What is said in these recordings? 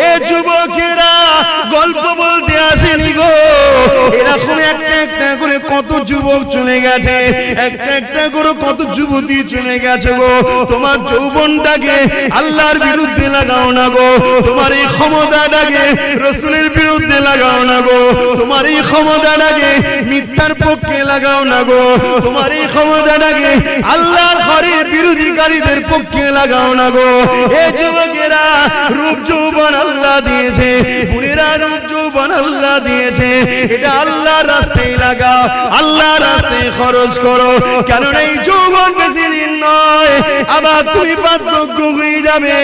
এ যুবকেরা গল্প বলতে আসেনি গো, এরকম একটা একটা করে কত যুবক চলে গেছে, একটা একটা করে কত যুবতী চলে গেছে গো। তোমার যৌবনটাকে আল্লাহর বিরুদ্ধে লাগাও না গো, তোমার এই ক্ষমতাটাকে রাসূলের বিরুদ্ধে লাগাও না গো, তোমার এই ক্ষমতাটাকে মিথ্যার পক্ষে লাগাও না গো, তোমার এই ক্ষমতাটাকে আল্লাহর ঘরের বিরোধীকারীদের পক্ষে লাগাও না গো। এই যুবকেরা রূপ যৌবন আল্লাহ দিয়েছে, বুড়িরা রূপ যৌবন আল্লাহ দিয়েছে, এটা আল্লাহর রাস্তায় লাগাও, আল্লাহর রাস্তায় খরচ করো, কারণ এই যৌবন বেশি দিন নয়, আবার তুমি বার্ধক্য হয়ে যাবে।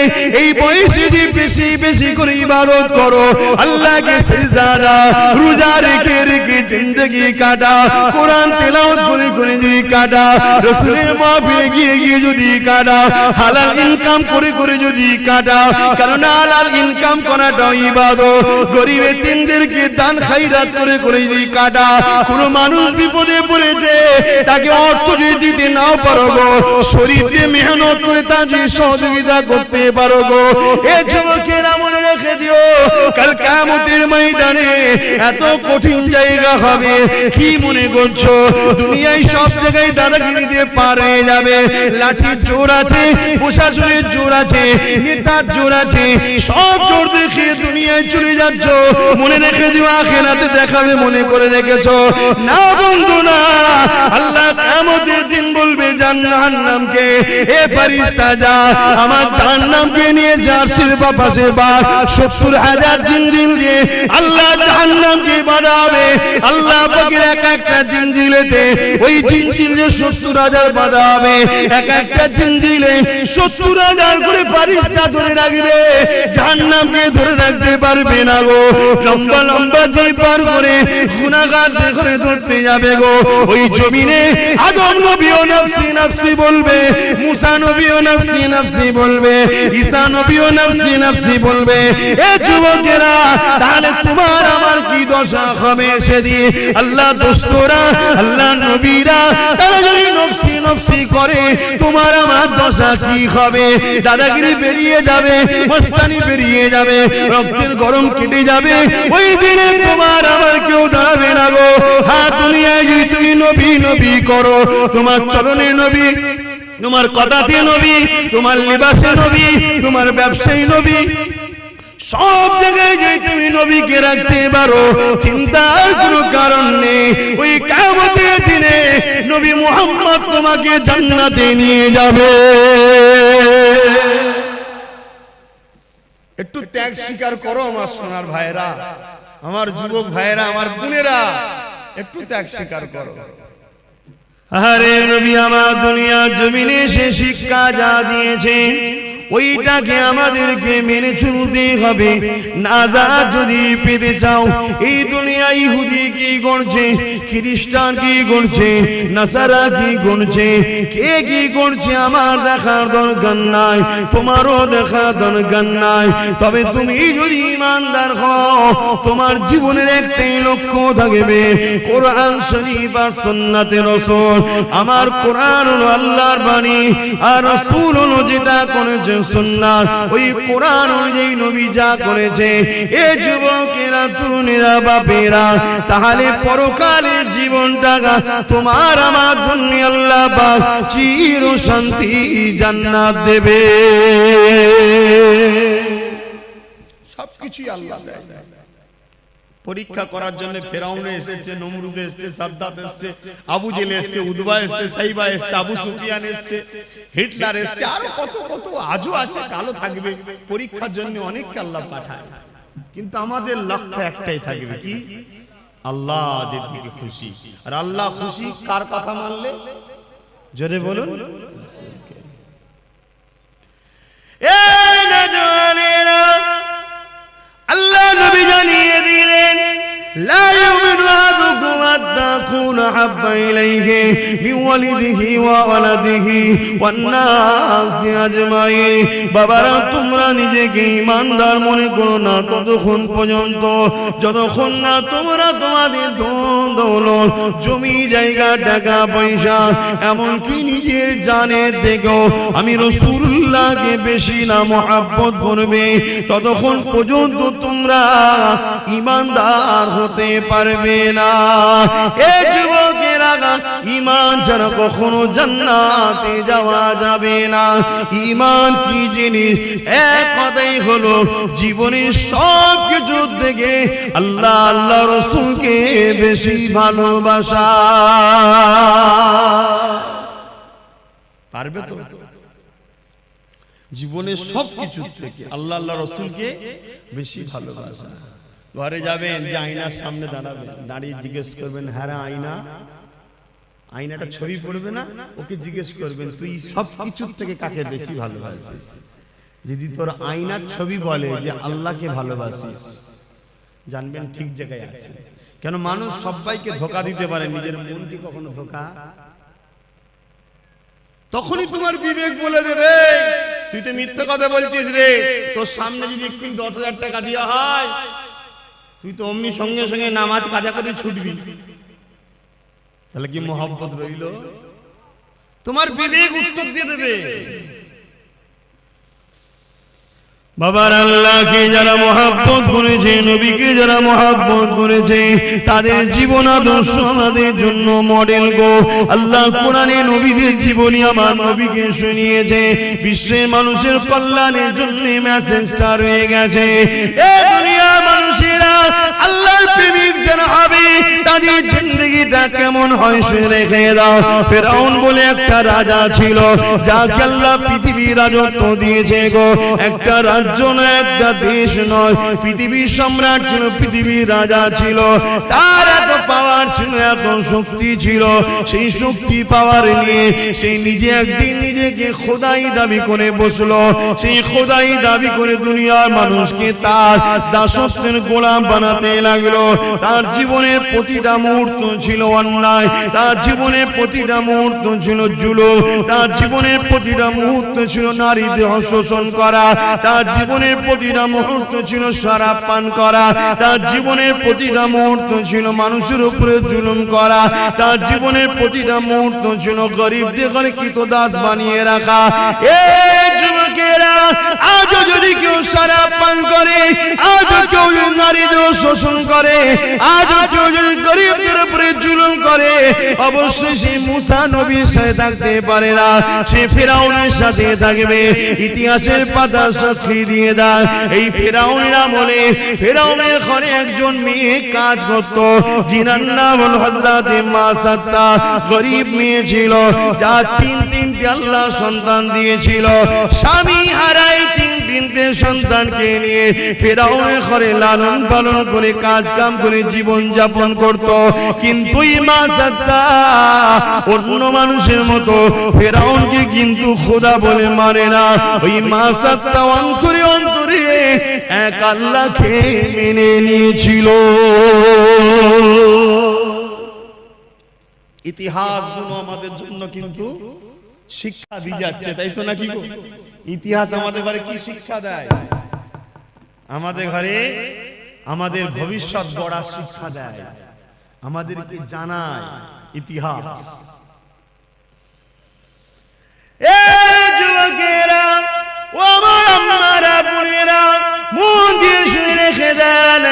এই বয়সে যে বেশি বেশি করে ইবাদত করো, আল্লাহকে সিজদা দাও, রোজা রেখে রেখে জিন্দেগি কাটা, কোরআন তেলাওয়াত করে করে যদি কাটা, রাসূলের মাহফিলে গিয়ে গিয়ে যদি কাটা, হালাল ইনকাম করে করে যদি কাটা, কারণ হালাল ইনকাম করাটাও ইবাদত। গরিব এতিমদেরকে দান খায়রাত করে করে যদি কাটা, কোন মানুষ বিপদে পড়েছে তাকে অর্থ যদি দিতে নাও পারো গো, শরীর দিয়ে মেহনত করে তাকে সহযোগিতা করতে পারো গো। এ যুবকেরা মনে রেখে দিও, কাল কিয়ামতের ময়দানে এত কঠিন জায়গা হবে। কি মনে করছো দুনিয়ায় সব জায়গায় দাদাগিরি দিয়ে পার হয়ে যাবে? লাঠির জোর আছে, প্রশাসনের জোর আছে, নেতার জোর আছে, সব জোর দেখে দুনিয়ায় চলে যাচ্ছ। মনে রেখে দিও আখিরাতে দেখাবে মনে করে রেখেছো না বন্ধু না। আল্লাহ কিয়ামতের দিন বলবে জাহান্নামকে, এ ফেরেশতা যা আমার জাহান্নামকে নিয়ে জার্সির পাশে বার ৭০,০০০ জিনজিল দিয়ে আল্লাহ জাহান্নামকে বাঁধাবে। আল্লাহ পাকের এক একটা জিনজিলেতে ওই জিনজিলে ৭০,০০০ বাঁধা হবে, এক একটা জিনজিলে ৭০,০০০ করে ফেরেশতা ধরে রাখবে, জাহান্নামকে ধরে রাখতে পারবে না গো। লম্বা লম্বা জিন পার করে গুনাহগার করে ধরতে যাবে গো। ওই জমিনে আদম নবীও নফসি নফসি বলবে, মুসা নবীও নফসি নফসি বলবে, ঈসা নবীও নফসি নফসি বলবে। এ যুবকেরা তাহলে তোমার আমার কি দশা হবে সেদিন? আল্লাহ দোস্তরা, আল্লাহ নবীরা তারা যদি নফসি নফসি করে, তোমার আমার দশা কি হবে? দাদাগিরি বেরিয়ে যাবে, মস্তানি বেরিয়ে যাবে, রক্তের গরম কেটে যাবে। ওই দিনে তোমার আমার কেউ দাঁড়াবে না গো। হ্যাঁ, দুনিয়ায় যদি তুমি নবী নবী করো, তোমার চরণে নবী, তোমার কথাতে নবী, তোমার লিবাসে নবী, তোমার ব্যবসায়ী নবী, সব জায়গায় যে তুমি নবীকে রাখতে পারো, চিন্তার কোনো কারণ নেই। ওই কিয়ামতের দিনে নবী মুহাম্মদ তোমাকে জান্নাতে নিয়ে যাবে। একটু ত্যাগ স্বীকার করো আমার সোনার ভাইরা, আমার যুবক ভাইরা, আমার বোনেরা, একটু ত্যাগ স্বীকার করো। আরে নবী আমার দুনিয়ার জমিনে সে শিক্ষা যা দিয়েছে ওইটাকে আমাদেরকে মেনে চলতে হবে। নাজাত যদি পেতে চাও, এই দুনিয়ায় ইহুদি কি করছে, খ্রিস্টান কি করছে, নাসারা কি করছে, কে কি করছে আমার দেখার দরকার নাই, তোমারও দেখার দরকার নাই। তবে তুমি যদি ঈমানদার হও, তোমার জীবনের একটাই লক্ষ্য থাকবে, কোরআন শরীফ আর সুন্নাতে রাসূল। আমার কোরআন হলো আল্লাহর বাণী, আর রাসূল হলো যেটা করেছে সুন্নাত। ওই কোরআন অনুযায়ী নবী যা করেছে। এ যুবকেরা, তরুণেরা, বাপেরা, তাহলে পরকালের জীবনটা তোমার আমার জন্য আল্লাহ পাক চির শান্তি জান্নাত দেবে। সবকিছুই আল্লাহ দেয়। পরীক্ষা করার জন্য ফেরাউন এসেছে, নমরুদ এসেছে, সাদ্দাত এসেছে, আবু জেল এসেছে, উদবা এসেছে, সাইবা এসেছে, আবু সুফিয়ান এসেছে, হিটলার এসেছে, আর কত কত আজও আছে, কালো থাকবে। পরীক্ষার জন্য অনেককে আল্লাহ পাঠায়, কিন্তু আমাদের লক্ষ্য একটাই থাকবে, কি? আল্লাহ যেদিকে খুশি। আর আল্লাহ খুশি কার কথা মানলে? জোরে বলুন। এই নজওয়ানেরা, আল্লাহ নবী জানিয়ে দিলেন, লা ইউমিনু আহাদুকুম হাত্তা আকুনা হাব্বা ইলাইহি মিন ওয়ালিদিহি ওয়া ওয়ালাদিহি ওয়ান নাসি আজমাইন। বাবারা, তোমরা নিজেকে ঈমানদার মনে করো না ততক্ষণ পর্যন্ত যতক্ষণ না তোমরা তোমাদের ধন দৌলত, জমি জায়গা, টাকা পয়সা, এমনকি নিজের জানের থেকেও আমি রাসূলুল্লাহকে বেশি না মহব্বত করবে, ততক্ষণ পর্যন্ত তোমরা ঈমানদার হতে পারবে না। এ যুবকেরা, ঈমান ছাড়া কখনো জান্নাতে যাওয়া যাবে না। ঈমান কি জিনিস? এক কথাই হলো জীবনের সব কিছু থেকে আল্লাহ আল্লাহ রাসূলকে বেশি ভালোবাসা। পারবে তো? জীবনের সব কিছু থেকে আল্লাহ আল্লাহ রাসূলকে বেশি ভালোবাসা। ঘরে যাবেন, যে আয়নার সামনে দাঁড়াবেন, দাঁড়িয়ে জিজ্ঞেস করবেন, হ্যাঁ আয়না, আয়নাটা ছবি পড়বে না, ওকে জিজ্ঞেস করবেন তুই সব কিছুর থেকে কাকে বেশি ভালোবাসিস? যদি তোর আয়নার ছবি বলে যে আল্লাহকে ভালোবাসিস, জানবেন ঠিক জায়গায় আছে। কেন মানুষ সবাইকে ধোঁকা দিতে পারে, নিজের মনকে কখনো ধোঁকা। তখনই তোমার বিবেক বলে দেবে তুই তো মিথ্যা কথা বলছিস রে। তোর সামনে যদি একটু 10,000 টাকা দেওয়া হয়, তুই তো অমনি সঙ্গে সঙ্গে নামাজ কাজা করে ছুটবি। তাহলে কি মহব্বত রইল? তোমার বিবেক উত্তর দিয়ে দেবে। বাবার, আল্লাহকে যারা মহব্বত করেছে, নবীকে যারা মহব্বত করেছে, তাদের জীবন আদর্শ আমাদের জন্য মডেল গো। আল্লাহ কোরআনে নবীদের জীবনী আমার নবীকে শুনিয়েছে। বিশ্বের মানুষের কল্যাণের জন্য মেসেজটা রয়ে গেছে। এ দুনিয়ার মানুষেরা আল্লাহর প্রেমিক যারা হবে, তাদের জিন্দেগিটা কেমন হয় সে রেখে দাও। ফেরাউন বলে একটা রাজা ছিল, যাকে আল্লাহ পৃথিবীর রাজত্ব দিয়েছে গো। একটা রাজ্য নয়, একটা দেশ নয়, পৃথিবীর সম্রাট ছিল, পৃথিবীর রাজা ছিল। তার এত পাওয়ার ছিল, এত শক্তি ছিল। সেই শক্তি পাওয়ার নিয়ে সেই নিজে একদিন নিজেকে খোদাই দাবি করে বসলো। সেই খোদাই দাবি করে দুনিয়ার মানুষকে তার দাসত্বের গোলাম বানাতে লাগলো। তার জীবনের প্রতিটা মুহূর্ত ছিল অন্যায়, তার জীবনের প্রতিটা মুহূর্ত ছিল জুলুম, তার জীবনের প্রতিটা মুহূর্ত ছিল নারী দেহ শোষণ করা, তার জীবনের প্রতিটা মুহূর্ত ছিল শরাব পান করা, তার জীবনের প্রতিটা মুহূর্ত ছিল মানুষের উপরে জুলুম করা, তার জীবনের প্রতিটা মুহূর্ত ছিল গরিবদের ঘরে কৃতদাস বানিয়ে রাখা। এই যুবকেরা, আজও যদি কেউ শরাব পান করে, আজও কেউ নারী দেহ শোষণ করে, আজও কেউ যদি গরিবদের উপরে জুলুম করে, অবশ্যই সে মুসা নবীর সাথে থাকতে পারে না, সে ফেরাউনের সাথে থাকবে। ইতিহাসের পাতা সাক্ষী দিয়ে দেয়, এই ফেরাউনের আমলে ফেরাউনের ঘরে একজন মেয়ে কাজ করত, যিনার নাম হল হযরতে মাসাত্তা। গরিব মেয়ে ছিল, যার তিনটে আল্লাহ সন্তান দিয়েছিল। স্বামী হারায় তিনটে সন্তানকে নিয়ে ফেরাউনের ঘরে লালন পালন করে কাজ কাম করে জীবন যাপন করত। কিন্তু এই মাসাত্তা অন্য মানুষের মতো ফেরাউনকে কিন্তু খোদা বলে মানে না। ওই মাসাত্তা অন্তরে অন্তরে এক আল্লাহকে মেনে নিয়েছিল। ইতিহাসগুলো আমাদের জন্য কিন্তু শিক্ষা দিয়ে যাচ্ছে, তাই তো নাকি গো? ইতিহাস আমাদের ঘরে কি শিক্ষা দেয়? আমাদের ঘরে আমাদের ভবিষ্যৎ গড়ার শিক্ষা দেয়, আমাদেরকে জানায় ইতিহাস। এই যুবকেরা, ও আমার আম্মারা, বোনেরা, মন দিয়ে শুনে রেখে দেন,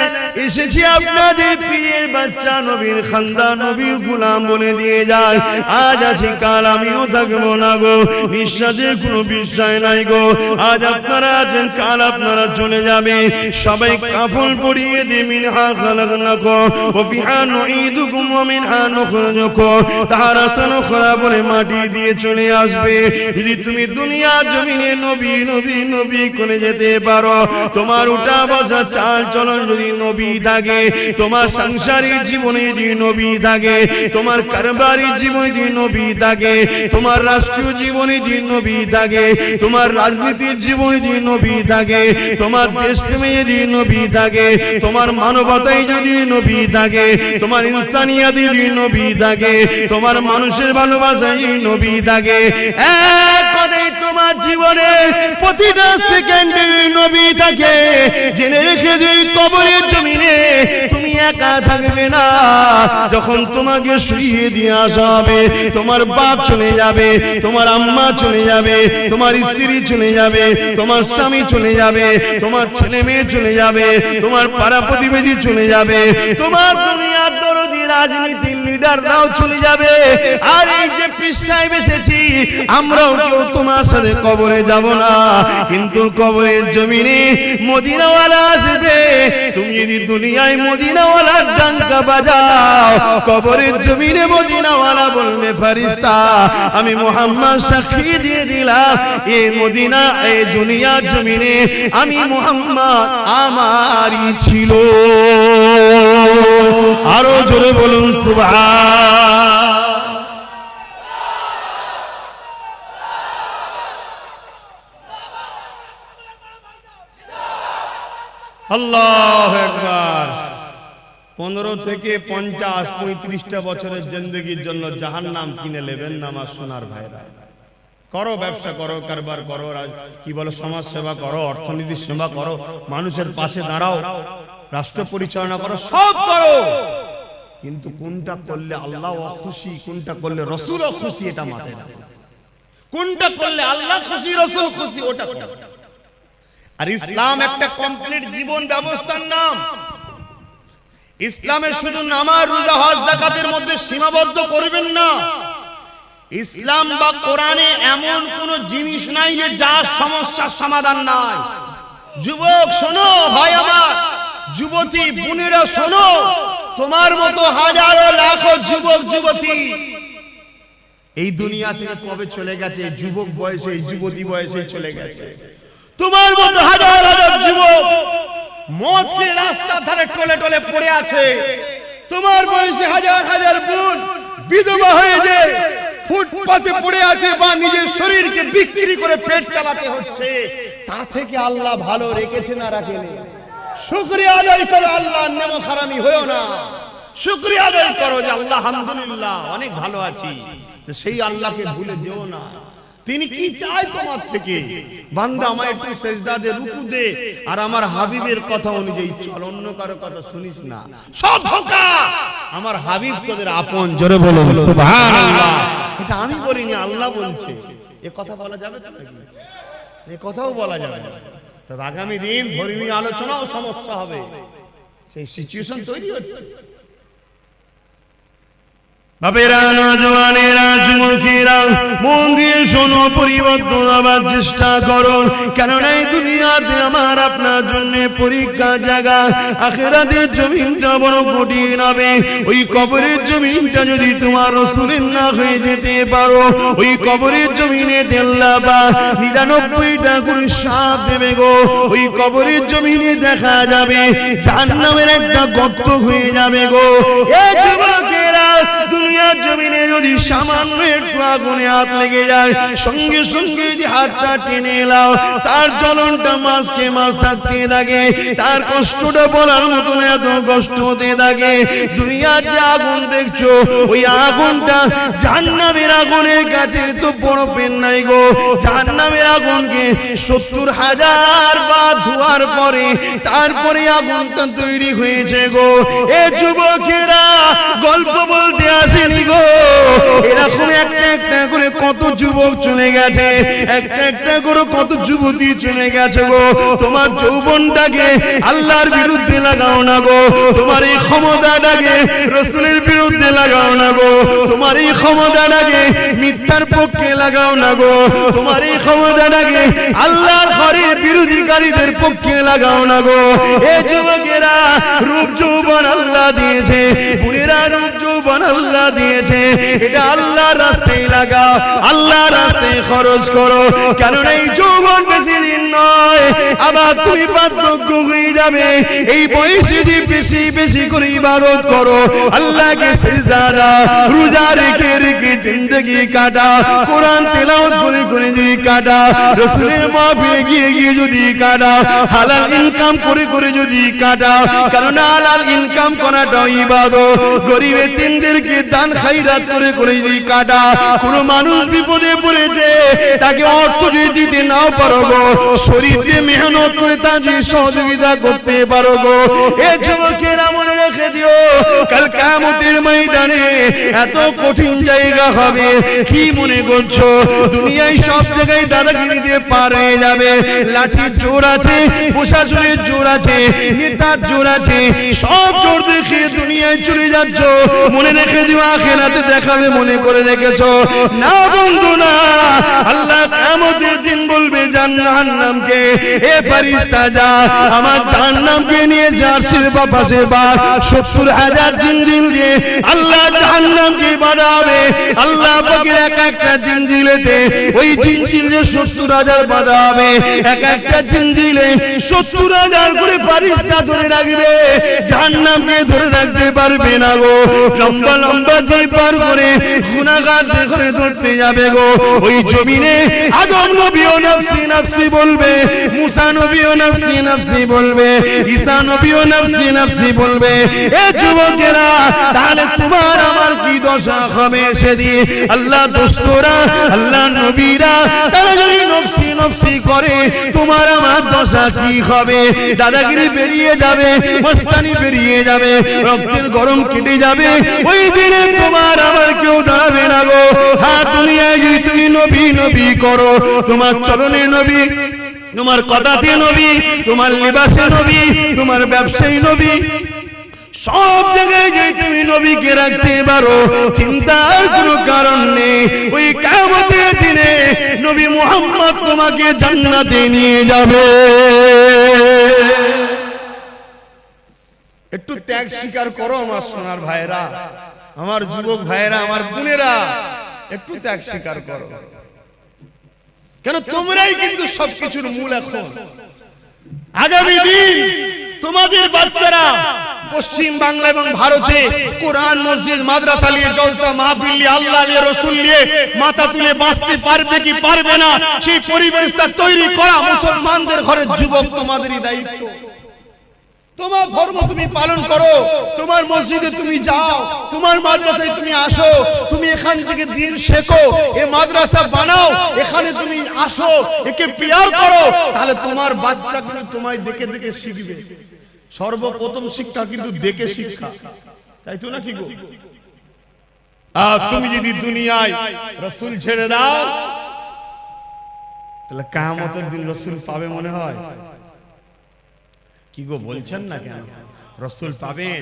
এসেছি আপনাদের পীরের বাচ্চা, নবীর খানদান, নবীর গোলাম বলে দিয়ে যায়। আজ আছি, কাল আমিও থাকবো না গো। নিঃশ্বাসের কোনো বিশ্বাস নাই গো। আজ আপনারা আছেন, কাল আপনারা চলে যাবে। সবাই কাফন পরিয়ে দিয়ে মিনহা খালাকনাকুম ওয়া ফিহা নুঈদুকুম ওয়া মিনহা নুখরিজুকুম তারাতান উখরা বলে মাটি দিয়ে চলে আসবে। যদি তুমি দুনিয়ার জমিনে নবী নবী নবী করে যেতে পারো, তোমার উঠা বসা চাল চলন যদি নবী নবী থাকে, তোমার সাংসারিক জীবনে যদি নবী থাকে, তোমার কারবারি জীবনে যদি নবী থাকে, তোমার রাষ্ট্রীয় জীবনে যদি নবী থাকে, তোমার রাজনীতির জীবনে যদি নবী থাকে, তোমার দেশপ্রেমে যদি নবী থাকে, তোমার মানবতায় যদি নবী থাকে, তোমার ইনসানিয়াতে যদি নবী থাকে, তোমার মানুষের ভালোবাসায় যদি নবী থাকে, এক কথায় তোমার জীবনে প্রতিটা সেকেন্ডে নবী থাকে, জেনে রেখে যদি কবরের জমিনে তুমি একা থাকবে না। যখন তোমাকে শুইয়ে দিয়ে আসা হবে, তোমার বাপ চলে যাবে, তোমার আম্মা চলে যাবে, তোমার স্ত্রী চলে যাবে, তোমার স্বামী চলে যাবে, তোমার ছেলে মেয়ে চলে যাবে, তোমার পাড়া প্রতিবেশী চলে যাবে, তোমার দুনিয়ার দরদি রাজনীতির লিডাররাও চলে যাবে। আর এই যে পীর সাহেব এসেছি, আমরাও কেউ তোমার সাথে কবরে যাব না, কিন্তু কবরের জমিনে মদিনাওয়ালা আসবে। তুমি যদি দুনিয়ায় মদিনাওয়ালার ডাঙ্কা বাজাও, কবরের জমিনে মদিনাওয়ালা বলবে ফেরেশতা আমি মুহাম্মদ সাক্ষী দিয়ে দিলাম, এই মদিনা এই দুনিয়ার জমিনে আমি মুহাম্মদ আমারই ছিল। আরো জোরে বলুন সুবহান। আল্লাহু আকবার। 15 থেকে 50 35টা বছরের জিন্দেগির জন্য জাহান্নাম কিনে নেবেন না আমার সোনার ভাইরা। করো, ব্যবসা করো, কারবার করো, কি বলো, সমাজ সেবা করো, অর্থনীতির সেবা করো, মানুষের পাশে দাঁড়াও, রাষ্ট্র পরিচালনা করো, সব করো, কিন্তু কোনটা করলে আল্লাহ খুশি, কোনটা করলে রাসূল খুশি, এটা মাথায় রাখো। কোনটা করলে আল্লাহ খুশি, রাসূল খুশি, ওটা করো। আর ইসলাম একটা কমপ্লিট জীবন ব্যবস্থার নাম। ইসলামে শুধু নামাজ, রোজা, হজ, যাকাতের মধ্যে সীমাবদ্ধ করবেন না। ইসলাম বা কোরআনে এমন কোন জিনিস নাই যে যার সমস্যার সমাধান নাই। যুবক শোনো, ভাই আমার, যুবতী বোনেরা শোনো, তোমার মতো হাজারো লাখো যুবক যুবতী এই দুনিয়া থেকে কবে চলে গেছে, যুবক বয়সে, যুবতী বয়সে চলে গেছে। তোমার মতো হাজার হাজার যুবক মদ খেয়ে রাস্তার ধারে টলে টলে পড়ে আছে। তোমার বয়সে হাজার হাজার বোন বিধবা হয়ে যে ফুটপাতে পড়ে আছে বা নিজের শরীরকে বিক্রি করে পেট চালাতে হচ্ছে। তা থেকে আল্লাহ ভালো রেখেছে না রাখেনি? শুকরিয়া আদায় করো, আল্লাহর নেমো হারামি হয়ো না। শুকরিয়া আদায় করো যে আল্লাহ আলহামদুলিল্লাহ অনেক ভালো আছি। তো সেই আল্লাহকে ভুলে যেও না। তিনি কি চায় তোমার থেকে? বান্দা আমায় একটু সেজদা দে, রুকু দে, আর আমার হাবিবের কথা অনুযায়ী চল, অন্য কারো কথা শুনিস না। সব ধোঁকা। আমার হাবিব তোদের আপন। জোরে বলো সুবহানাল্লাহ। এটা আমি বলিনি, আল্লাহ বলছে। এ কথা বলা যাবে না? এ কথাও বলা যাবে না। তবে আগামী দিন ধর্মীয় আলোচনাও সমস্যা হবে, সেই সিচুয়েশন তৈরি হচ্ছে। বাপেরা, নওজওয়ানেরা, যুবকেরা, মন দিয়ে শোনো, পরিবর্তন হবার চেষ্টা করো। কেননা এই দুনিয়াতে আমার আপনার জন্য পরীক্ষা জায়গা। আখিরাতের জমিনটা বড় কঠিন হবে। ওই কবরের জমিনটা যদি তোমার রাসূলের না হয়ে যেতে পারো, ওই কবরের জমিনে আল্লাহ বা 99টা করে সাপ দেবে গো। ওই কবরের জমিনে দেখা যাবে জাহান্নামের একটা গর্ত হয়ে যাবে গো। এই যুবকেরা, দুনিয়ার জমিনে যদি সামান্য একটু আগুনে হাত লেগে যায়, সঙ্গে সঙ্গে যদি হাতটা টেনে এলাও, তার জ্বলনটা মাসকে মাস থাকতে থাকে, তার কষ্টটা বলার মতন এত কষ্ট হতে থাকে। দুনিয়ার যে আগুন দেখছো, ওই আগুনটা জাহান্নামের আগুনের কাছে তো বড় পেন নাই গো। জাহান্নামের আগুনকে 70,000 বার ধোয়ার পরে তারপরে আগুনটা তৈরি হয়েছে গো। এ যুবকেরা, গল্প বলতে আসেনি গো। এরকম একটা একটা করে কত যুবক চলে গেছে, একটা একটা করে কত যুবতী চলে গেছে গো। তোমার যৌবনটাকে আল্লাহর বিরুদ্ধে লাগাও না গো। তোমার এই ক্ষমতাটাকে রাসূলের বিরুদ্ধে লাগাও না গো। তোমার এই ক্ষমতাটাকে মিথ্যার পক্ষে লাগাও না গো। তোমার এই ক্ষমতাটাকে আল্লাহর ঘরের বিরোধীকারীদের পক্ষে লাগাও না গো। এ যুবকেরা, রূপ যৌবন আল্লাহ দিয়েছে, বুড়িরা রূপ যৌবন যৌবন আল্লাহ দিয়েছে, এটা আল্লাহর রাস্তায় লাগাও, আল্লাহর রাস্তায় খরচ করো, কারণ এই যৌবন বেশি দিন নয়, আবার তুমি বার্ধক্য হয়ে যাবে। এই বয়সে যদি বেশি বেশি করে ইবাদত করো, আল্লাহকে সিজদা দাও, রোজা রেখে রেখে জিন্দেগি কাটা, কোরআন তেলাওয়াত করে করে যদি কাটা, রাসূলের মাহফিলে গিয়ে গিয়ে যদি কাটা, হালাল ইনকাম করে করে যদি কাটা, কারণ হালাল ইনকাম করাটা ইবাদত। গরিব এতিমদেরকে দান খায়রাত করে করে যদি কাটা, কোন মানুষ বিপদে পড়েছে তাকে অর্থ যদি দিতে নাও পারো গো, শরীর দিয়ে মেহনত করে তার যদি সহযোগিতা করতে পারো গো, এ যুবকেরা মনে রেখে দিও, কাল কিয়ামতের ময়দানে এত কঠিন জায়গা হবে। কি মনে করছো দুনিয়ায় সব জায়গায় দাদাগিরি দিয়ে পার হয়ে যাবে? লাঠির জোর আছে, প্রশাসনের জোর আছে, নেতার জোর আছে, সব জোর দেখিয়ে দুনিয়ায় চলে যাচ্ছ। মনে রেখে দিও আখিরাতে দেখাবে মনে করে রেখেছো না বন্ধু না। আল্লাহ কিয়ামতের দিন বলবে জাহান্নামকে, এ ফেরেশতা যা আমার জাহান্নামকে নিয়ে জার্সির পাশে বা ৭০,০০০ জিনজিল দিয়ে আল্লাহ জাহান্নামকে বাঁধাবে। আল্লাহ পাকের এক একটা জিনজিলেতে ওই জিনজিলে ৭০,০০০ বাঁধা হবে, এক একটা জিনজিলে ৭০,০০০ করে ফেরেশতা ধরে রাখবে, জাহান্নামকে ধরে রাখতে পারবে না গো। লম্বা লম্বা যে পার করে গুনাহগার করে ধরতে যাবে গো। ওই জমিনে আদম নবীও নফসি নফসি বলবে, মুসা নবীও নফসি নফসি বলবে, ঈসা নবীও নফসি নফসি বলবে। এ যুবকেরা, তাহলে তোমার আমার কি দশা হবে সেদিন? আল্লাহ দোস্তরা, আল্লাহ নবীরা তারা যদি নফসি নফসি করে, তোমার আমার দশা কি হবে? দাদাগিরি বেরিয়ে যাবে, মস্তানি বেরিয়ে যাবে, রক্তের গরম কেটে যাবে। ওই দিনে তোমার আমার কেউ দাঁড়াবে না গো। হ্যাঁ, দুনিয়ায় যদি তুমি নবী নবী করো, তোমার চরণে নবী, তোমার কথাতে নবী, তোমার লিবাসে নবী, তোমার ব্যবসায়ী নবী, সব জায়গায় যে তুমি নবীকে রাখতে পারো, চিন্তার কোনো কারণ নেই। ওই কিয়ামতের দিনে নবী মুহাম্মদ তোমাকে জান্নাতে নিয়ে যাবে। একটু ত্যাগ স্বীকার করো আমার সোনার ভাইরা, আমার যুবক ভাইরা, আমার বোনেরা, একটু ত্যাগ স্বীকার করো। কেন তোমরাই কিন্তু সবকিছুর মূল। এখন আগামী দিন তোমাদের বাচ্চারা পশ্চিম বাংলা এবং ভারতে কোরআন, মসজিদ, মাদ্রাসা নিয়ে জলসা মাহফিল নিয়ে, আল্লাহ নিয়ে, রাসূল নিয়ে মাথা তুলে বাঁচতে পারবে কি পারবে না, সেই পরিবেশটা তৈরি করা মুসলমানদের ঘরের যুবক তোমাদেরই দায়িত্ব। তোমার ধর্ম তুমি পালন করো, তোমার মসজিদে তুমি যাও, তোমার মাদ্রাসায় তুমি আসো, তুমি এখান থেকে দিন শেখো, এই মাদ্রাসা বানাও, এখানে তুমি আসো, একে পিয়ার করো, তাহলে তোমার বাচ্চা কিন্তু তোমায় দেখে দেখে শিখবে। সর্বপ্রথম শিক্ষা কিন্তু দেখে শিক্ষা, তাই তো নাকি গো? আর তুমি যদি দুনিয়ায় রাসূল ছেড়ে দাও, তাহলে কিয়ামতের দিন রাসূল পাবে মনে হয়? কি গো বলছেন না কেন? রাসূল পাবেন।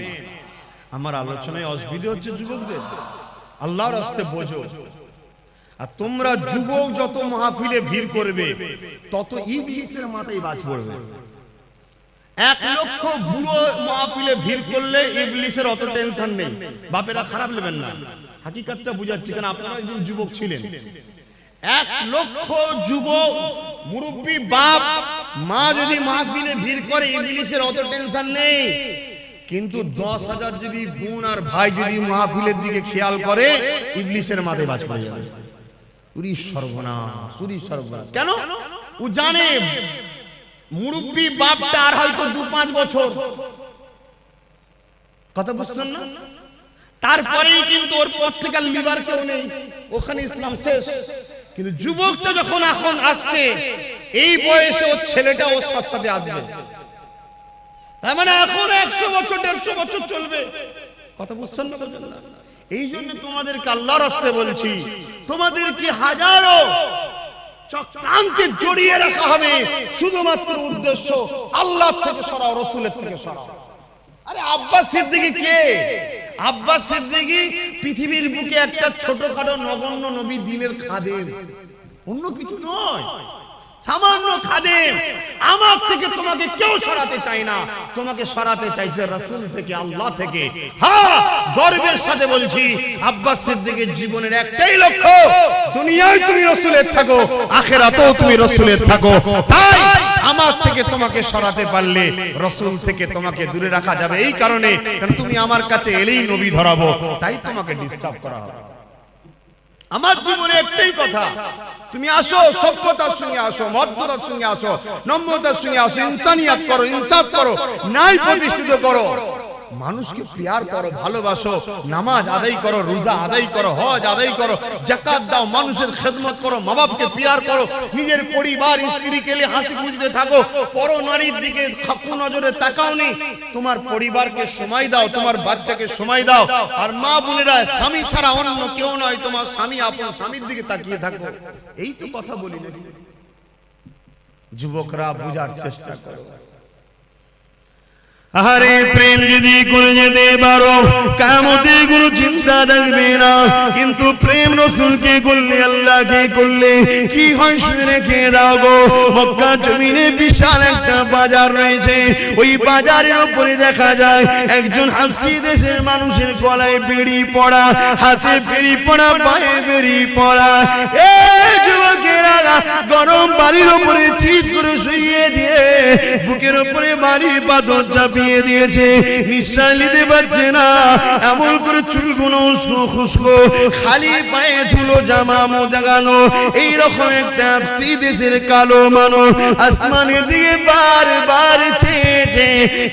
আমার আলোচনায় অসুবিধা হচ্ছে যুবকদের, আল্লাহর রাস্তে বোঝো। আর তোমরা যুবক যত মাহফিলে ভিড় করবে, তত ইবলিসের মাথায় বাজ পড়বে। 1 লক্ষ বুড়ো মাহফিলে ভিড় করলে ইবলিসের অত টেনশন নেই। বাপেরা খারাপ নেবেন না, হাকিকতটা বুঝাচ্ছি, কারণ আপনারা একদিন যুবক ছিলেন। 1 লক্ষ যুবক, মুরব্বী, বাপ মা যদি মাহফিলে ভিড় করে, ইবলিসের অত টেনশন নেই। কিন্তু 10,000 যদি বোন আর ভাই যদি মাহফিলের দিকে খেয়াল করে, ইবলিসের মাথায় বাজ পড়ে যাবে। উরি সর্বনাশ, উরি সর্বনাশ। কেন? ও জানে মুরব্বী বাপটা আর হয়তো 2-5 বছর, কথা বুঝছেন না? তারপরেই কিন্তু ওর পর থেকে লিবার কেউ নেই, ওখানে ইসলাম শেষ। কিন্তু যুবকটা যখন এখন আসছে, এই বয়সে ওর ছেলেটা ওর সাথে আসবে, তার মানে এখন 100 বছর 150 বছর চলবে, কথা বুঝছেন না? এই জন্য তোমাদেরকে আল্লাহর রাস্তায় বলছি, তোমাদেরকে হাজারো চক্রান্তে জড়িয়ে রাখা হবে, শুধুমাত্র উদ্দেশ্য আল্লাহ থেকে সরাও, রাসূলের থেকে সরাও। আরে আব্বাস সিদ্দিকী কে? আব্বাস সিদ্দিকী পৃথিবীর বুকে একটা ছোটখাটো নগণ্য নবী, দ্বীনের খাদেম, অন্য কিছু নয়। সামান্য খাদেম, আমার থেকে তোমাকে কেউ সরাতে চায় না, তোমাকে সরাতে চাইছে রাসূল থেকে, আল্লাহ থেকে। হ্যাঁ, গর্বের সাথে বলছি, আব্বাস সিদ্দিকের জীবনের একটাই লক্ষ্য, দুনিয়ায় তুমি রাসূলের থাকো, আখিরাতেও তুমি রাসূলের থাকো। তাই আমার থেকে তোমাকে সরাতে পারলে রাসূল থেকে তোমাকে দূরে রাখা যাবে, এই কারণে কারণ তুমি আমার কাছে এলেই নবী ধরাবো, তাই তোমাকে ডিস্টার্ব করা হবে। আমার জীবনে একটাই কথা, তুমি আসো, সভ্যতার সঙ্গে আসো, মর্যাদার সঙ্গে আসো, নম্রতার সঙ্গে আসো, ইনসানিয়াত করো, ইনসাফ করো, ন্যায় প্রতিষ্ঠিত করো, মানুষকে প্যার করো, ভালোবাসো, নামাজ আদায় করো, রোজা আদায় করো, হজ আদায় করো, যাকাত দাও, মানুষের খেদমত করো, মা বাপকে প্যার করো, নিজের পরিবার স্ত্রীকে নিয়ে হাসি খুশিতে থাকো, পর নারীর দিকে খাকু নজরে তাকাও নি, তোমার পরিবারকে সময় দাও, তোমার বাচ্চাকে সময় দাও। আর মা বোনেরা, স্বামী ছাড়া অন্য কেউ নয়, তোমার স্বামী আপন স্বামীর দিকে তাকিয়ে থাকো। এই তো কথা বলি নাকি? যুবকরা বুঝার চেষ্টা করো। আরে প্রেম যদি করে যেতে পারো, কিয়ামতে কোনো চিন্তা থাকবে না। কিন্তু প্রেম রাসূলকে করলে, আল্লাহকে করলে কি হয় শুনে রেখে দাও গো। মক্কা জমিনে বিশাল একটা বাজার রয়েছে, ওই বাজারের উপরে দেখা যায় একজন হাবশী দেশের মানুষের গলায় বেড়ি পড়া, হাতে বেড়ি পড়া, পায়ে বেড়ি পড়া। এই যুবকেরা গরম বাড়ির উপরে চিৎ করে শুইয়ে দিয়ে বুকের উপরে বাড়ি পাথর চাপিয়ে দিয়েছে, নিঃশ্বাস নিতে পারছে না, এমন করে চুলগুলো উস্কো খুস্কো, খালি পায়ে ধুলো জামা মোজাগানো, এইরকম একটা হাবশী দেশের কালো মানুষ আসমানের দিকে বারবার চেয়েছে,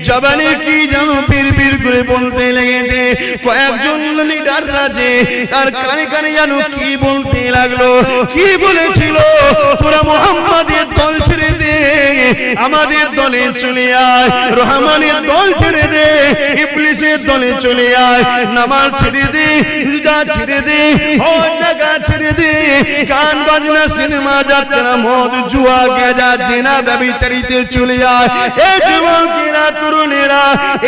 জবানে কি যেন পিরপির করে বলতে লেগেছে। কয়েকজন লিডার রাজে তার কানে কানে যেন কি বলতে লাগলো, কি বলেছিল, তোরা মুহাম্মাদের দল ছেড়ে দে, আমাদের দলে চলে আয়, রহমানের দল ছেড়ে দে, ইবলিসের দলে চলে আয়, নামাজ ছেড়ে দে, রোজা ছেড়ে দে, হজ জাকাত ছেড়ে দে, গান বাজনা, সিনেমা, যাত্রা, মদ, জুয়া, গাঁজা, জিনা, ব্যভিচারিতে চলে আয়। এই যুবকেরা, তরুণেরা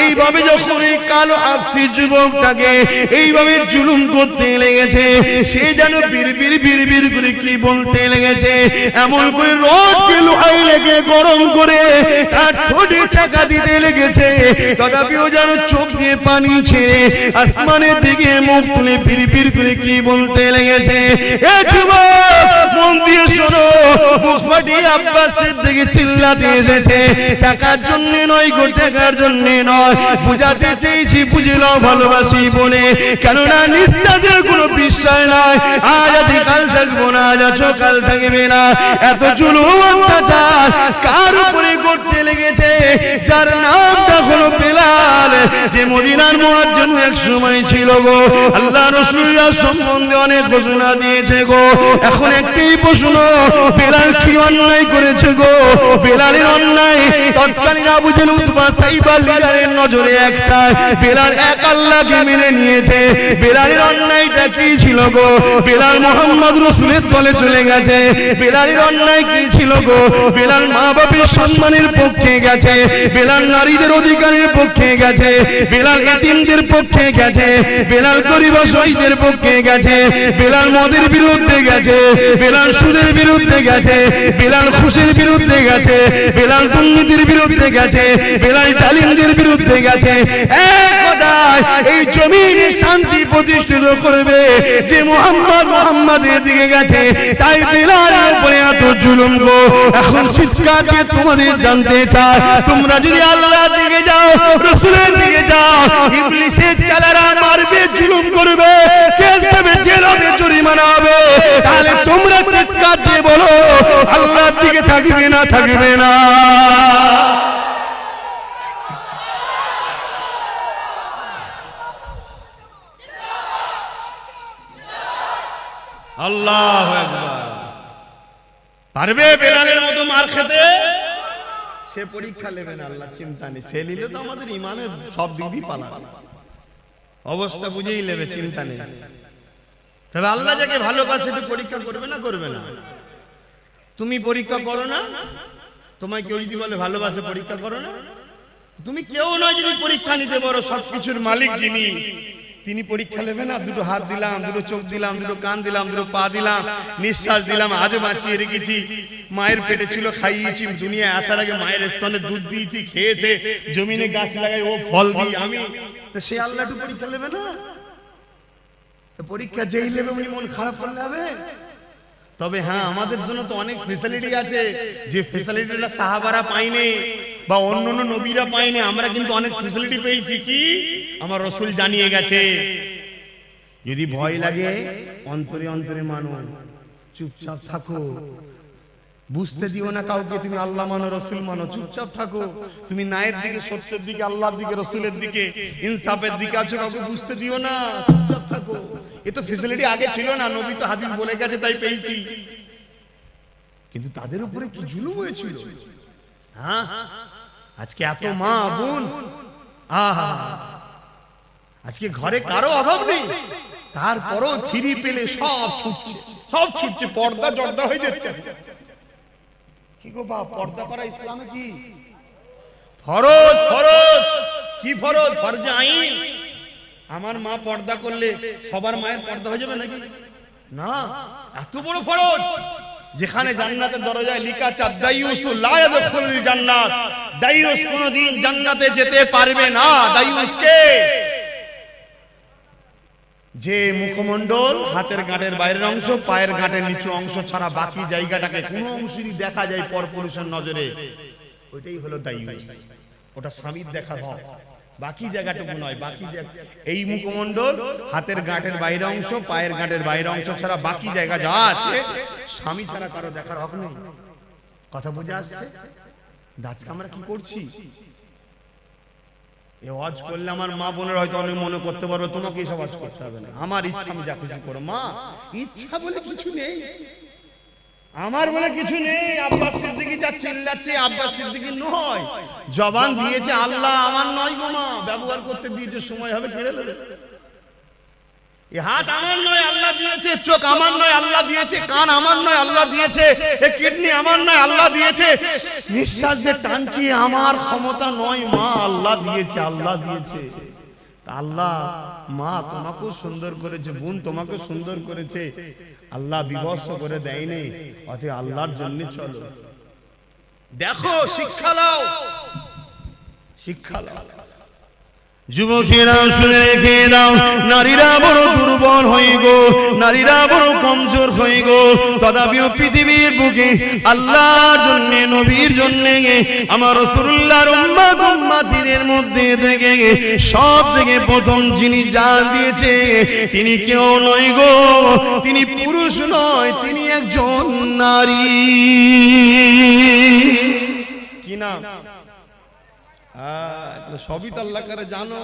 এইভাবে যখন এই কালো হাবশী যুবকটাকে এইভাবে জুলুম করতে লেগেছে, সে যেন বিড়বিড় করে কি বলতে লেগেছে, এমন করে রোদকে লোহায় লেগে গরম করে তার ঠোঁটে চাকা দিতে লেগেছে, তথাপিও যেন চোখ দিয়ে পানি ছেড়ে আসমানের দিকে মুখ তুলে বিড়বিড় করে কি বলতে লেগেছে। এ যুবক, মন দিয়ে শোনো, মুখ ফাটিয়ে আব্বাস সিদ্দিক চিল্লাতে এসেছে, টাকার জন্য নয় গো, টাকার জন্য নয়, বুঝাতে চেয়েছি বুঝে নাও ভালোবাসি বলে, কেননা নিঃশ্বাসের কোনো বিশ্বাস নাই, আজ আছি কাল থাকবো না, আজ আছো কাল থাকবে না। এত জুলুম অত্যাচার কার উপরে করতে লেগেছে, যার নামটা হলো বেলাল, যে মদিনার মুয়াজ্জিন এক সময় ছিল গো। আল্লাহ রাসূলের সম্বন্ধে অনেক ঘোষণা দিয়েছে গো, এখন একটাই প্রশ্ন, বেলাল কি অন্যায় করেছে গো? বেলালের অন্যায় তৎকালীন আবু জেহেল, উতবা, সাইবা লিডারের নজরে একটা, বেলাল এক আল্লাহকে মেনে নিয়েছে। বেলালের অন্যায়টা কি ছিল গো? বেলাল মুহাম্মদ রাসূলের দলে চলে গেছে। বেলালের অন্যায় কি ছিল গো? বেলাল মা বাবার সম্মানের পক্ষে গেছে, বেলাল নারীদের অধিকারের পক্ষে গেছে, বেলাল এতিমদের পক্ষে গেছে, বেলাল গরিব অসহায়দের পক্ষে গেছে, বেলাল মদের বিরুদ্ধে গেছে, বেলাল সুদের বিরুদ্ধে গেছে, বেলাল ঘুষের বিরুদ্ধে গেছে, বেলাল দুর্নীতির বিরুদ্ধে গেছে, বেলাল জালিমদের বিরুদ্ধে গেছে। এক কথায় এই জমিনে শান্তি প্রতিষ্ঠিত করবে যে মুহাম্মাদের দিকে গেছে, তাই বেলালের উপরে এত জুলুম গো। এখন চিৎকার দিয়ে তোমাদের জানতে চাই, তোমরা যদি আল্লাহর দিকে যাও, রাসূলের দিকে যাও, ইবলিসের চালারা মারবে, জুলুম করবে, কেস দেবে, জেল হবে, জরিমানা হবে, তাহলে তোমরা চিৎকার দিয়ে বলো আল্লাহর দিকে থাকবে না, থাকবে না? আল্লাহু আকবার। পারবে বেলালের মতো মার খেতে? সে পরীক্ষা নেবে না, আল্লাহ চিন্তা নেই, সে নিলে তো আমাদের ইমানের সব দিক দিয়ে পালাবে, অবস্থা বুঝেই নেবে, চিন্তা নেই। তবে আল্লাহ যাকে ভালোবাসে একটু পরীক্ষা করবে না, করবে না? তুমি পরীক্ষা করো না? তোমায় কেউ যদি বলে ভালোবাসে, পরীক্ষা করো না? তুমি কেউ নয় যদি পরীক্ষা নিতে পারো, সবকিছুর মালিক যিনি, তিনি পরীক্ষা নেবেন না, দুটো হাত দিলাম, দুটো চোখ দিলাম, দুটো কান দিলাম, দুটো পা দিলাম, নিঃশ্বাস দিলাম, আজও বাঁচিয়ে রেখেছি। মায়ের পেটে ছিল, খাইয়েছি, দুনিয়ায় আসার আগে মায়ের স্তনে দুধ দিয়েছি, খেয়েছে, জমিনে গাছ লাগাই ও ফল দিই আমি, তো সে আল্লাহ একটু পরীক্ষা নেবে না? তো পরীক্ষা যেই নেবে উনি মন খারাপ করলে হবে? তবে হ্যাঁ, আমাদের জন্য তো অনেক ফেসিলিটি আছে, যে ফেসিলিটিটা সাহাবারা পায়নি বা অন্য অন্য নবীরা পায়নি, আমরা কিন্তু অনেক ফেসিলিটি পেয়েছি। কি? আমার রাসূল জানিয়ে গেছে। যদি ভয় লাগে অন্তরে অন্তরে মানো, চুপচাপ থাকো, বুঝতে দিও না কাউকে তুমি আল্লাহ মানো, রাসূল মানো, চুপচাপ থাকো। তুমি ন্যায়ের দিকে, সত্যের দিকে, আল্লাহর দিকে, রাসূলের দিকে, ইনসাফের দিকে আছো, কাউকে বুঝতে দিও না, চুপচাপ থাকো। এ তো ফেসিলিটি আগে ছিল না, নবী তো হাদিস বলে গেছে তাই পেয়েছি। কিন্তু তাদের উপরে কি জুলুম হয়েছিল! হ্যাঁ, আজকে এত মা বোন, আহা, আজকে ঘরে কারো অভাব নেই, তারপরও ফিরি পেলে সব ছুটছে, সব ছুটছে, পর্দা জর্দা হয়ে যাচ্ছে। কি গো বাপ, পর্দা করা ইসলামে কি ফরজ? ফরজ কি ফরজ? ফরজে আইন। আমার মা পর্দা করলে সবার মায়ের পর্দা হয়ে যাবে নাকি? না, এত বড় ফরজ, যেখানে জান্নাতের দরজায় লেখা আছে দাইয়ুসু লা ইয়াদখুলুল জান্নাত, দাইয়ুস কোনদিন জান্নাতে যেতে পারবে না। দাইয়ুসকে যে মুখমণ্ডল, হাতের গাঁটের বাইরের অংশ, পায়ের গাঁটের নিচু অংশ ছাড়া বাকি জায়গাটাকে কোনো অংশই দেখা যায় পরপুরুষের নজরে, ওইটাই হলো দাইয়ুস। ওটা স্বামীর দেখার হক, বাকি জায়গাটুকু নয়। বাকি এই মুখমণ্ডল, হাতের গাঁটের বাইরের অংশ, পায়ের গাঁটের বাইরের অংশ ছাড়া বাকি জায়গা যা আছে স্বামী ছাড়া কারো দেখার হক নেই। কথা বুঝে আসছে? আজকে আমরা কি করছি? এই ওয়াজ করলে আমার মা বোনের হয়তো অনেক মনে করতে পারবে তোমাকে এসব ওয়াজ করতে হবে না, আমার ইচ্ছা আমি যা কিছু করো। মা, ইচ্ছা বলে কিছু নেই, আমার বলে কিছু নেই। আব্বাস সিদ্দিকী যা চিল্লাচ্ছে, আব্বাস সিদ্দিকী নয়, জবান দিয়েছে আল্লাহ, আমার নয় গো মা, ব্যবহার করতে দিয়েছে, সময় হবে কেড়ে নেবে। এই হাত আমার নয়, আল্লাহ দিয়েছে। চোখ আমার নয়, আল্লাহ দিয়েছে। কান আমার নয়, আল্লাহ দিয়েছে। এই কিডনি আমার নয়, আল্লাহ দিয়েছে। নিঃশ্বাস যে টানছি আমার ক্ষমতা নয়, মা আল্লাহ দিয়েছে, আল্লাহ দিয়েছে। আল্লাহ, মা তোমাকেও সুন্দর করেছে, বোন তোমাকেও সুন্দর করেছে, আল্লাহ বিভৎস করে দেয়নি। অতএব আল্লাহর জন্য চলো, দেখো, শিক্ষা নাও, শিক্ষা নাও। যুবকেরা শুনে রেখে দাও, নারীরা বড় দুর্বল হয়ে গো, নারীরা বড় কমজোর হয়ে গো। তথাপিও পৃথিবীর বুকে আল্লাহর জন্য, নবীর জন্য, আমার রাসূলুল্লাহর উম্মত উম্মতিদের মধ্যে থেকে সব থেকে প্রথম যিনি জান দিয়েছে, তিনি কেউ নয় গো, তিনি পুরুষ নয়, তিনি একজন নারী। কি নাম? সবই তো আল্লাহ করে জানো,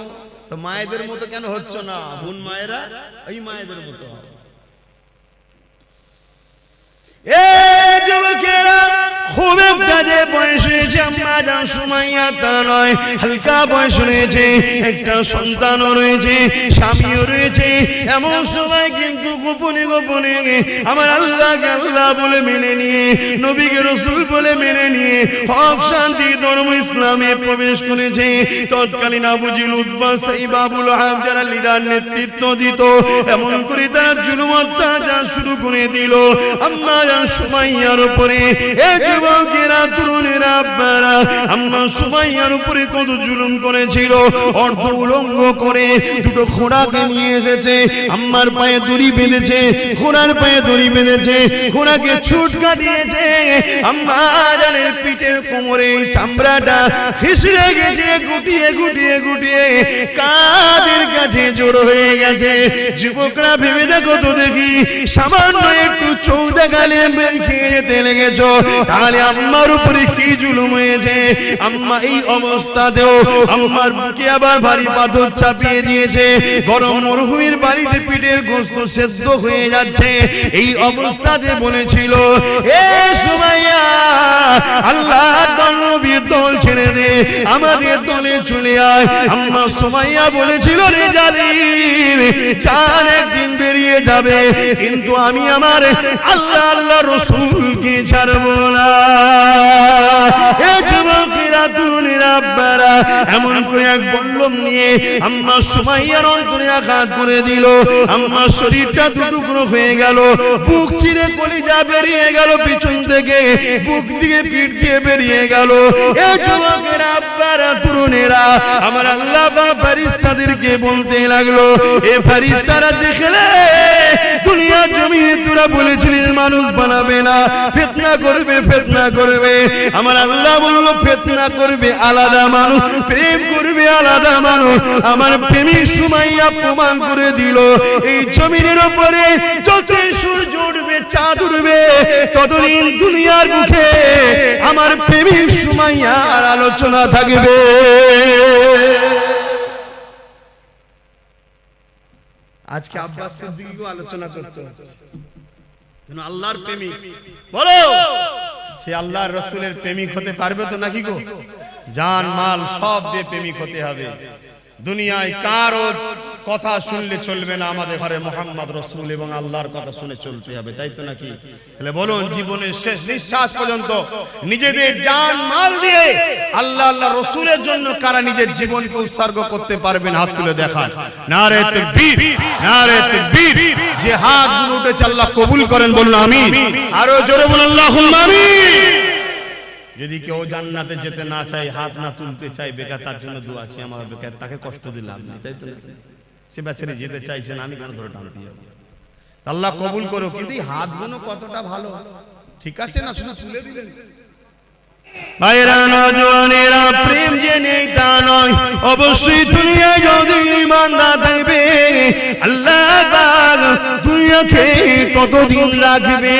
তো মায়েদের মতো কেন হচ্ছ না? বোন মায়েরা এই মায়েদের মতো। যুবকেরা, খুব একটা যে বয়স হয়েছে আম্মা জান সুমাইয়া তা নয়, হালকা বয়স রয়েছে, একটা সন্তানও রয়েছে, স্বামীও রয়েছে। এমন সময় কিন্তু গোপনে গোপনে আমার আল্লাহকে আল্লাহ বলে মেনে নিয়ে, নবীকে রাসূল বলে মেনে নিয়ে হক শান্তি ধর্ম ইসলামে প্রবেশ করেছে। তৎকালীন আবু জিল, উতবা, সাইবা, আবুল আহাব যারা লিডার নেতৃত্ব দিত, এমন করে তারা জুলুম অত্যাচার শুরু করে দিল আম্মা জান সুমাইয়ার উপরে। এই যুবকেরা, তরুণেরা, আব্বারা, আম্মা সুমাইয়ার উপরে কত জুলুম করেছিল। অর্ধ উলঙ্গ করে দুটো ঘোড়াকে নিয়ে এসেছে, আম্মার পায়ে দড়ি বেঁধেছে, ঘোড়ার পায়ে দড়ি বেঁধেছে, ঘোড়াকে ছুট কাটিয়েছে। আম্মা জানের পিঠের কোমরে চামড়াটা ঘিসড়ে ঘিসড়ে গুটিয়ে গুটিয়ে গুটিয়ে কাদের কাছে জড়ো হয়ে গেছে। যুবকরা ভেবে দেখো তো দেখি, সামান্য একটু চৌদা গালে খেয়ে যেতে লেগেছ, তাহলে আম্মার উপরে কি জুলুম হয়েছে। আম্মা এই অবস্থাতেও আম্মার বুকে আবার ভারী পাথর চাপিয়ে দিয়েছে, গরম মরুভূমির বাড়িতে পিঠের গোশত সেদ্ধ হয়ে যাচ্ছে। এই অবস্থাতে বলেছিল, এ সুমাইয়া, আল্লাহর নবীর দল ছেড়ে দে, আমাদের দলে চলে আয়। আম্মা সুমাইয়া বলেছিল, রে জালিম, জান একদিন বেরিয়ে যাবে, কিন্তু আমি আমার আল্লাহ আল্লাহ রাসূলকে ছাড়বো না। এ যুবকেরা, তরুণীরা আব্বারা এমন করে এক বল্লম নিয়ে আম্মা সুমাইয়ার অন্তরে আঘাত করে দিল। আম্মার শরীরটা দুটুকরো হয়ে গেল, বুক চিরে কলিজা বেরিয়ে গেল, পিছন থেকে বুক দিয়ে পিঠ দিয়ে বেরিয়ে গেল। এ যুবকেরা আব্বারা তরুণেরা আমার আল্লাহ বা ফেরেশতাদেরকে বলতে লাগলো, এ ফেরেশতারা দেখলে দুনিয়া জমিনে তোরা বলেছিলিস মানুষ বানাবে না, ফিতনা করবে ফিতনা করবে। আমার আল্লাহ বলল ফিতনা করবে আলাদা মানুষ, প্রেম করবে আলাদা মানুষ। আমার প্রেমিক সুমাইয়া প্রমাণ করে দিল এই জমিনের উপরে যতই সূর্য উঠবে চাঁদ উঠবে ততদিন দুনিয়ার মুখে আমার প্রেমিক সুমাইয়ার আলোচনা থাকবে। আজকে আব্বাস সিদ্দিকীকেও আলোচনা করতে হচ্ছে, আল্লাহর প্রেমিক বলো সে আল্লাহর রাসূলের প্রেমিক হতে পারবে তো নাকি গো? জান মাল সব দিয়ে প্রেমিক হতে হবে। দুনিয়ায় কারো কথা শুনলে চলবে না, আমাদের ঘরে মুহাম্মদ রাসূল এবং আল্লাহর কথা শুনে চলতে হবে, তাই তো নাকি? তাহলে বলুন জীবনের শেষ নিঃশ্বাস পর্যন্ত নিজেদের জান মাল দিয়ে আল্লাহ আল্লাহ রাসূলের জন্য কারা নিজের জীবনকে উৎসর্গ করতে পারবেন? হাত তুলে দেখান। নারে তাকবীর, নারে তাকবীর। যে হাতগুলো উঠেছে আল্লাহ কবুল করেন, বলুন আমিন। আরো জোরে বলুন আল্লাহুম্মা আমিন। যদি কেউ জান্নাতে যেতে না চায়, হাত না তুলতে চায়, বেকার তার জন্য দোয়া আছে। আমার বেকার তাকে কষ্ট দিলাম না, তাই তো? সে বেচারি যেতে চাইছেন, আমি কেন ধরে টানতে যাব? আল্লাহ কবুল করো। কিন্তু হাতগুলো কতটা ভালো, ঠিক আছে না? শুধু তুলে দিলেন। ভাইরা নওজওয়ানেরা, প্রেম যে নেই তা নয়, অবশ্যই দুনিয়ায় যদি ঈমানদার থাকবে আল্লাহ পাক দুনিয়াকে ততদিন রাখবে।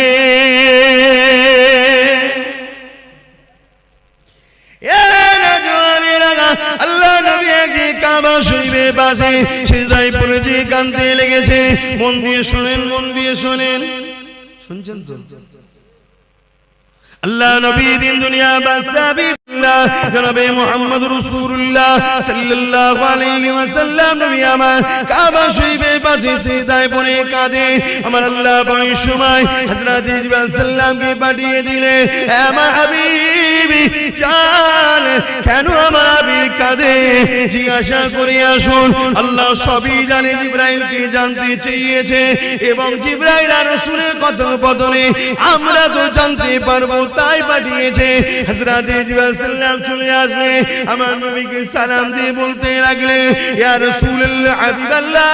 আল্লাহ নবী একদিন কাবা শরীফের পাশে সিজদায় পড়ে যে কাঁদতে লেগেছে। মন দিয়ে শুনেন, মন দিয়ে শোনেন, শুনছেন তো? আল্লাহ নবী দিন দুনিয়া বাসাবিল্লাহ জনাবে মুহাম্মদ রাসূলুল্লাহ সাল্লাল্লাহু আলাইহি ওয়াসাল্লাম নবী আমার কাবা শরীফের পাশে সিজদায় পড়ে কাঁদে। আমার আল্লাহ ওই সময় হযরত জিবরাইল সাল্লামকে পাঠিয়ে দিলে, হে আমার হাবিবি জান, কেন আমার হাবিব কাঁদে জিজ্ঞাসা করে আসুন। আল্লাহ সবই জানে, জিবরাইলকে জানতে চেয়েছে এবং জিবরাইল আর রাসূলের কথোপকথনে আমরা তো জানতে পারবো, তাই পাঠিয়েছে। হযরত জিবরাইল সাল্লাম চলে আসলে আমার নবীকে সালাম দিয়ে বলতে লাগলে, ইয়া রাসূলুল্লাহ হাবিবাল্লাহ,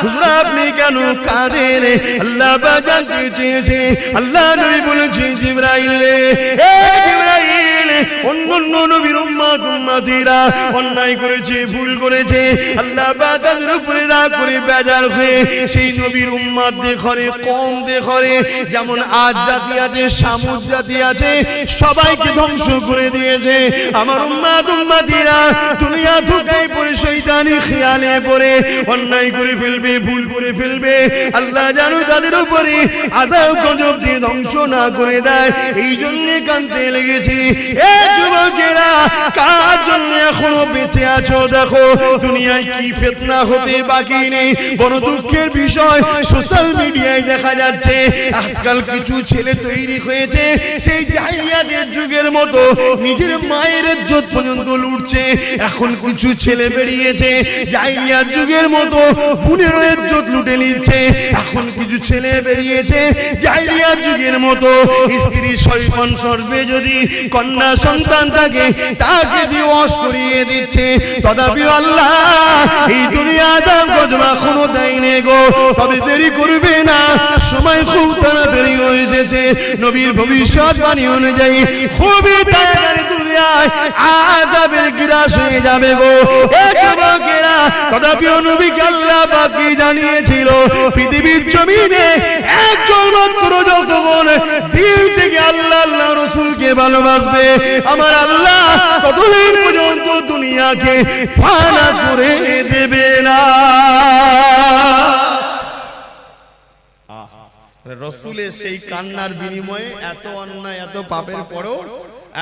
হুজুর আপনি কেন কাঁদেন? আল্লাহ পাক জানতে চেয়েছে। আল্লাহ নবী বলেছেন, জিবরাইল রে, হে জিবরাইল, অন্যান্য নবীর উম্মতিরা অন্যায় করেছে, ভুল করেছে, আল্লাহ পাক তাদের উপরে রাগ করে বেজার হয়ে সেই নবীর উম্মতদের ঘরে কম দে ঘরে যেমন আজ জাতি আছে, সামুদ জাতি আছে, সবাইকে ধ্বংস করে দিয়েছে। আমার উম্মতিরা দুনিয়া ধোঁকায় পড়ে শয়তানি খেয়ালে পড়ে অন্যায় করে ফেলবে, ভুল করে ফেলবে। আল্লাহ জানো তাদের উপরে আযাব গজব দিয়ে ধ্বংস না করে দেয়, এই জন্য কাঁদতে লেগেছি। এ যুবকেরা, কার জন্য এখনো বেঁচে আছো? দেখো দুনিয়ায় কি ফিতনা হতে বাকি নেই। বড় দুঃখের বিষয়, সোশ্যাল মিডিয়ায় দেখা যাচ্ছে আজকাল কিছু ছেলে তৈরি হয়েছে সেই জাহিলিয়াতের যুগের মতো, নিজের মায়ের ইজ্জত পর্যন্ত লুটছে। এখন কিছু ছেলে বেরিয়েছে জাহিলিয়াত যুগের মতো বোনের ইজ্জত লুটে নিচ্ছে। এখন কিছু ছেলে বেরিয়েছে জাহিলিয়াত যুগের মতো স্ত্রী সৈকন সর্বে যদি কন্যা সন্তান থাকে তাকে জীবস করিয়ে দিচ্ছে। তথাপি আল্লাহ এই দুনিয়া আযাব গজব এখনো দেয়নি গো। তবে দেরি করবে না, সময় খুব তাড়াতাড়ি হয়ে এসেছে। নবীর ভবিষ্যৎবাণী অনুযায়ী খুবই তাড়াতাড়ি দুনিয়ায় আযাবের গ্রাস হয়ে যাবে গো। এ যুবকেরা, তথাপি নবীকে আল্লাহ পাক জানিয়েছিল পৃথিবীর জমিনে একজন মাত্র যতক্ষণ দিল থেকে আল্লাহ আল্লাহ রাসূলকে ভালোবাসবে আমার আল্লাহ ততদিন পর্যন্ত দুনিয়াকে ফানা করে দেবে না। রাসূলের সেই কান্নার বিনিময়ে এত অন্যায়, এত পাপের পরেও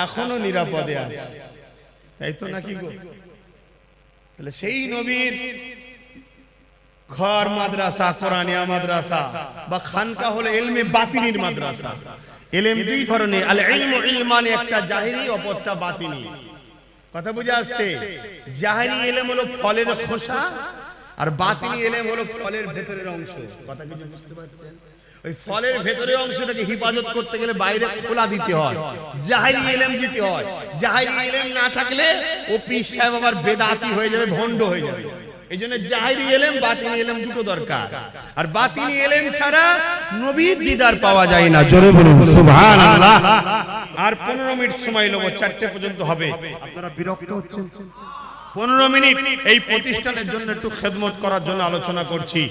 এখনো নিরাপদে আছে, তাই তো নাকি গো? তাহলে সেই নবীর ঘর মাদ্রাসা, কোরআনিয়া মাদ্রাসা বা খানকা হলো ইলমে বাতিনির মাদ্রাসা। ইলম দুই ধরনের, আল ইলমু ইলমানি, একটা জাহিরি অপরটা বাতিনি। কথা বুঝে আসছে? জাহেরি ইলম হলো ফলের খোসা, আর বাতিনি ইলম হলো ফলের ভেতরের অংশ। কথা কিছু বুঝতে পারছেন? ওই ফলের ভেতরের অংশটাকে হিফাজত করতে গেলে বাইরে খোলা দিতে হয়, জাহেরি ইলম দিতে হয়। জাহেরি ইলম না থাকলে ও পীর সাহেব আবার বেদাতি হয়ে যাবে, ভণ্ড হয়ে যাবে। এই জন্য জাহেরি ইলম বাতিনি ইলম দুটো দরকার, আর বাতিনি ইলম ছাড়া নবীর দিদার পাওয়া যায় না। জোরে বলুন সুবহানাল্লাহ। আর 15 মিনিট সময় নেব, 4টে পর্যন্ত হবে। আপনারা বিরক্ত হচ্ছেন? 15 মিনিট এই প্রতিষ্ঠানের জন্য একটু খেদমত করার জন্য আলোচনা করছি।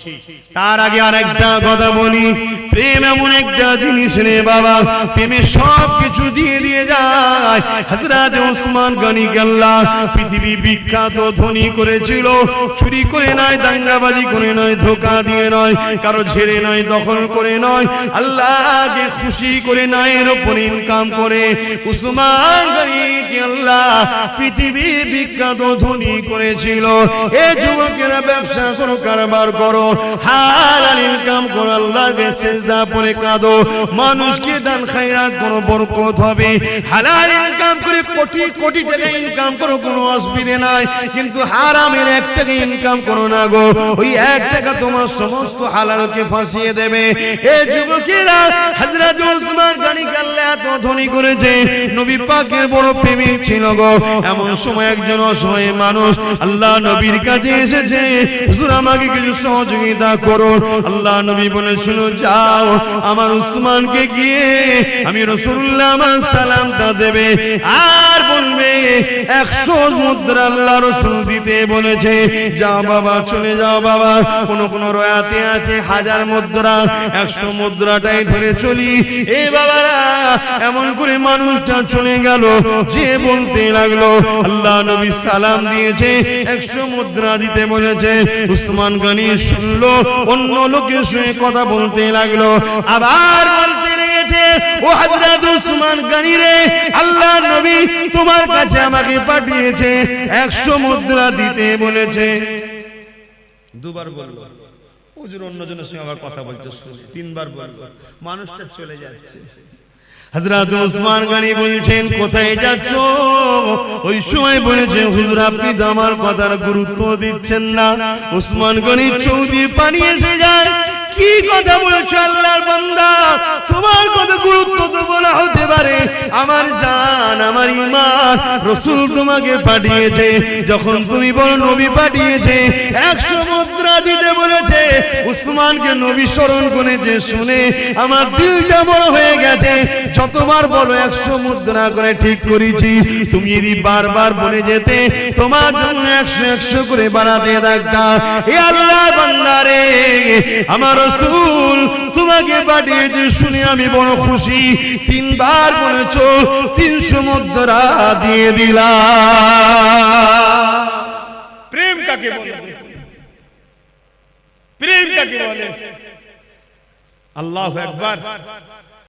তার আগে আরেকটা কথা বলি, প্রেম এমন একটা জিনিস রে বাবা, প্রেমে সব কিছু দিয়ে দিয়ে যায়। হযরত ওসমান গনি আল্লাহ পৃথিবী বিখ্যাত ধনী করেছিল। চুরি করে নয়, দাঙ্গাবাজি করে নয়, ধোঁকা দিয়ে নয়, কারো ঝেড়ে নয়, দখল করে নয়, আল্লাহকে খুশি করে নয়, এর উপর ইনকাম করে ওসমান গনি আল্লাহ পৃথিবী বিখ্যাত ধনী করেছিল। এ যুবকেরা ব্যবসা করো, কারবার করো, হালাল ইনকাম করো, আল্লাহকে সিজদা পড়ে কাঁদো, মানুষকে দান খায়রাত করো, বরকত হবে। হালাল ইনকাম করে কোটি কোটি টাকা ইনকাম করো, কোনো অসুবিধা নাই, কিন্তু হারামের 1 টাকা ইনকাম করো না গো, ওই 1 টাকা তোমার সমস্ত হালালকে ফাঁসিয়ে দেবে। এ যুবকেরা হযরত ওসমান গনি আল্লাহ এত ধনী করেছে, নবী পাকের বড় প্রেমিক ছিল গো। এমন সময় একজন অসহায় মানুষ আল্লাহ নবীর কাছে এসেছে, হুজুর আমাকে কিছু সহযোগিতা করুন। আল্লাহ নবী বলেছিল, যাও আমার উসমানকে গিয়ে আমি রাসূলুল্লাহ আমার সালামটা দেবে, আর বলবে 100 মুদ্রা আল্লাহ রাসূল দিতে বলেছে। যাও বাবা, চলে যাও বাবা। কোন রয়াতে আছে 1000 মুদ্রা, 100 মুদ্রাটাই ধরে চলি। এ বাবারা, এমন করে মানুষটা চলে গেল, যে বলতে লাগলো আল্লাহ নবী সালাম দিয়েছে, 100 মুদ্রা দিতে বলেছে। উসমান গনি শুনলো, অন্য লোকের সঙ্গে কথা বলতে লাগলো, আবার বলতে লেগেছে, ও হযরত উসমান গনি রে, আল্লাহ নবী তোমার কাছে আমাকে পাঠিয়েছে, 100 মুদ্রা দিতে বলেছে। দুবার বলল, হুজুর অন্যজনের সঙ্গে আবার কথা বলতে শুনে 3বার বলল, মানুষটা চলে যাচ্ছে। হযরত ওসমান গনি বলছেন, কোথায় যাচ্ছ? ওই সময় বলেছেন, হুজুর আপনি তো আমার কথার গুরুত্ব দিচ্ছেন না। ওসমান গনি চৌদি পানি এসে যায়, কি কথা বলছো আল্লাহর বান্দা, তোমার কথা গুরুত্ব তো বলা হতে পারে, আমার জান, আমার ঈমান, রাসূল তোমাকে পাঠিয়েছে, যখন তুমি বলো নবী পাঠিয়েছে, 100 মুদ্রা দিতে বলেছে। উসমানকে নবী স্মরণ করেছে, শুনে আমার দিলটা বড় হয়ে গেছে। যতবার বলো 100 মুদ্রা করে ঠিক করেছি, তুমি যদি বারবার বলে যেতে, তোমার জন্য 100 করে বাড়াতে থাকতাম। এ আল্লাহর বান্দা রে, আমার রাসূল তোমাকে পাঠিয়েছে শুনে আমি বড় খুশি। 3বার বলেছো, 300 মুদ্রা দিয়ে দিলাম। প্রেম কাকে বলে? প্রেম কাকে বলে? আল্লাহু আকবার।